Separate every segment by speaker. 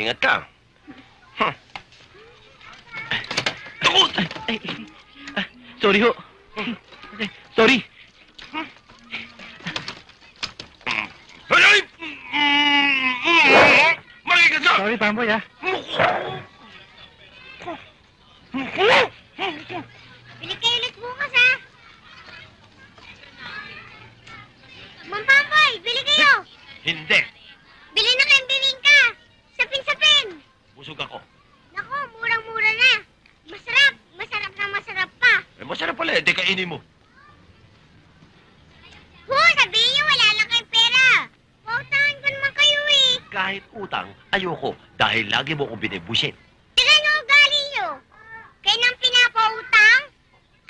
Speaker 1: Ingat ka. Huh. Ako!
Speaker 2: Sorry ho. Sorry.
Speaker 1: Ay! Makikas ka!
Speaker 2: Sorry, Pamboy, ha?
Speaker 3: Bili kayo ulit bukas, ha? Mang Pamboy, bili kayo!
Speaker 1: Hindi.
Speaker 3: Bili na kayong bibingka! Sapin-sapin!
Speaker 1: Busog ako.
Speaker 3: Naku, murang-mura na. Masarap! Masarap na masarap pa!
Speaker 1: Masarap pala eh. Di kainin mo.
Speaker 3: Sabihin niyo wala lang kayong pera! Pautangan ko naman kayo, eh!
Speaker 1: Kahit utang, ayoko. Dahil lagi mo akong binibusit.
Speaker 3: Tignan niyo ugali niyo! Kayo nang pinapautang?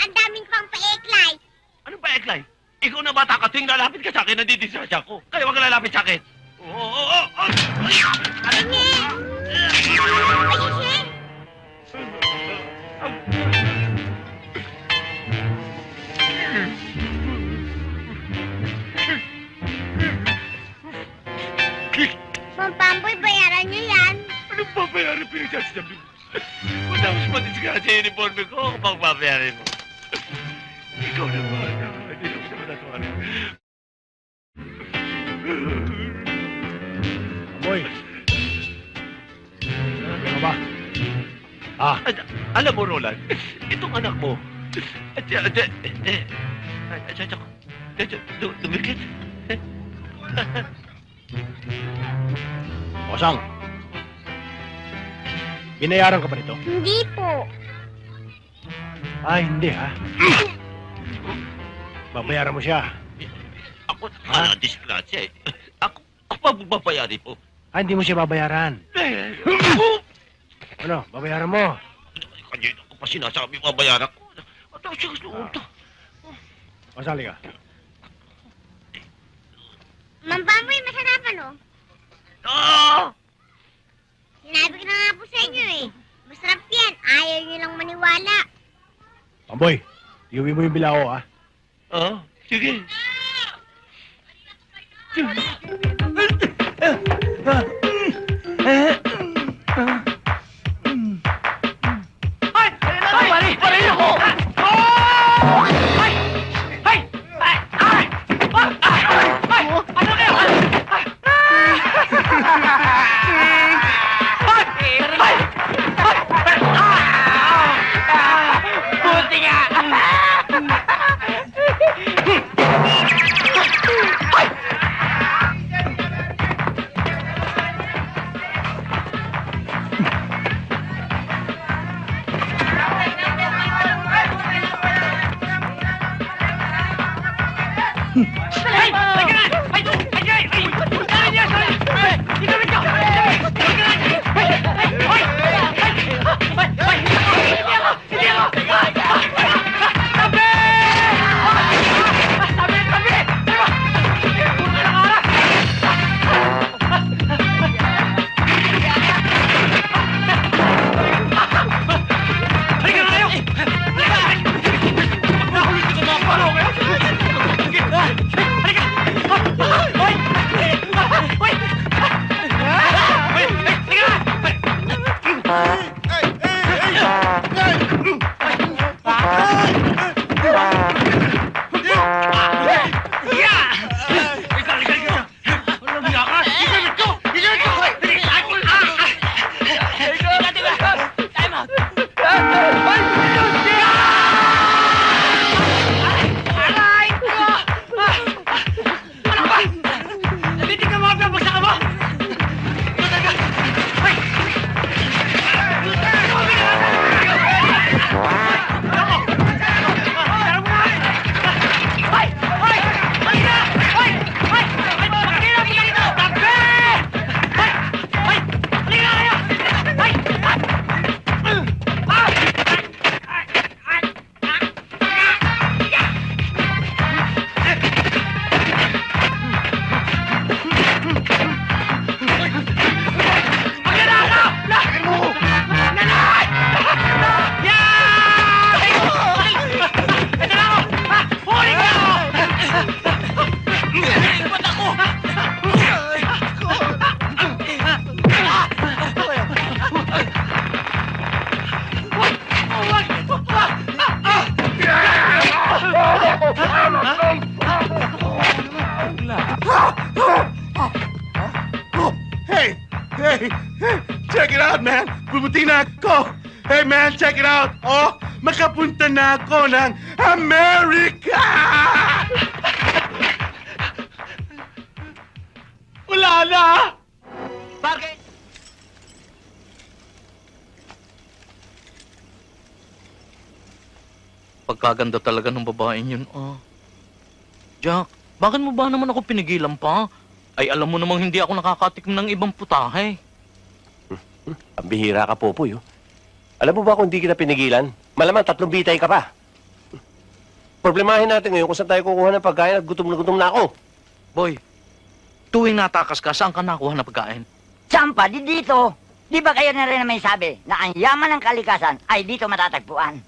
Speaker 3: Ang daming pang pa-eklay!
Speaker 1: Ano ba, Eklay? Ikaw na bata ka, tuwing lalapit ka sa akin, nandidisasya ko. Kaya wag ka lalapit sa akin. Oo.
Speaker 3: Sige! Ayusin! Mang Pamboy, bayaran niyo yan!
Speaker 1: Anong babayaran pinagsasabi mo? Matapos matisga sa uniforme ko, ako pang babayaran mo. Ikaw naman, hindi naman naman natawarin.
Speaker 4: Boy. Ano ba?
Speaker 1: Alam mo, Roland, itong anak mo, dumikit.
Speaker 4: Osang. Binayaran ka ba nito?
Speaker 3: Hindi po.
Speaker 4: Hindi ha. Babayaran mo siya.
Speaker 1: Ako, disgrasya eh. Ako pa babayarin po.
Speaker 4: Hindi mo siya babayaran. Ano, babayaran mo.
Speaker 1: Kanina ko pa sinasabi babayaran ko. At ako siya gusto ko.
Speaker 4: Osang, liga.
Speaker 3: Mang Pamboy, masarap ano? Sinabi ko na nga po sa inyo eh. Masarap yan. Ayaw niyo lang maniwala.
Speaker 4: Pamboy, iuwi mo yung bilao ha.
Speaker 1: Sige. Check it out, man! Bumuti na ako! Hey, man, check it out! Oh, makapunta na ako ng America! Wala na!
Speaker 2: Bakit? Pagkaganda talaga ng babaeng yun, ah. Jack, bakit mo ba naman ako pinigilan pa? Ay, alam mo namang hindi ako nakakatikim ng ibang putahe.
Speaker 5: Ang bihira ka, Popoy. Oh. Alam mo ba kung hindi kita pinigilan? Malamang 3 bitay ka pa. Problemahin natin ngayon kung saan tayo kukuha ng pagkain at gutom na ako.
Speaker 2: Boy, tuwing natakas ka, saan ka nakuha na pagkain?
Speaker 6: Sampa, di dito. Di ba kayo na rin na may sabi na ang yaman ng kalikasan ay dito matatagpuan?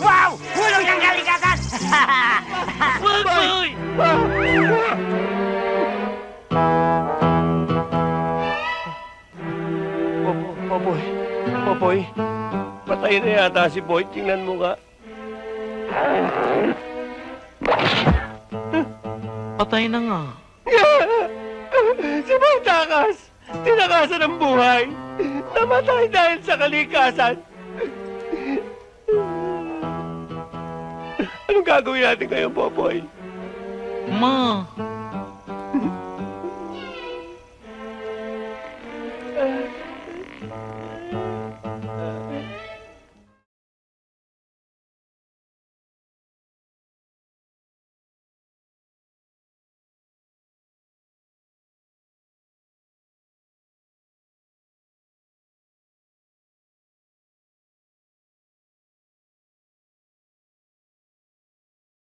Speaker 6: Wow! Hulog ng kalikasan!
Speaker 2: Wag, boy!
Speaker 5: Popoy, Popoy, patay na yata si Boy. Tingnan mo nga.
Speaker 2: Patay na nga.
Speaker 5: Si Boy takas! Tinakasan ng buhay! Namatay dahil sa kalikasan! Anong gagawin natin ngayon, Popoy?
Speaker 2: Ma,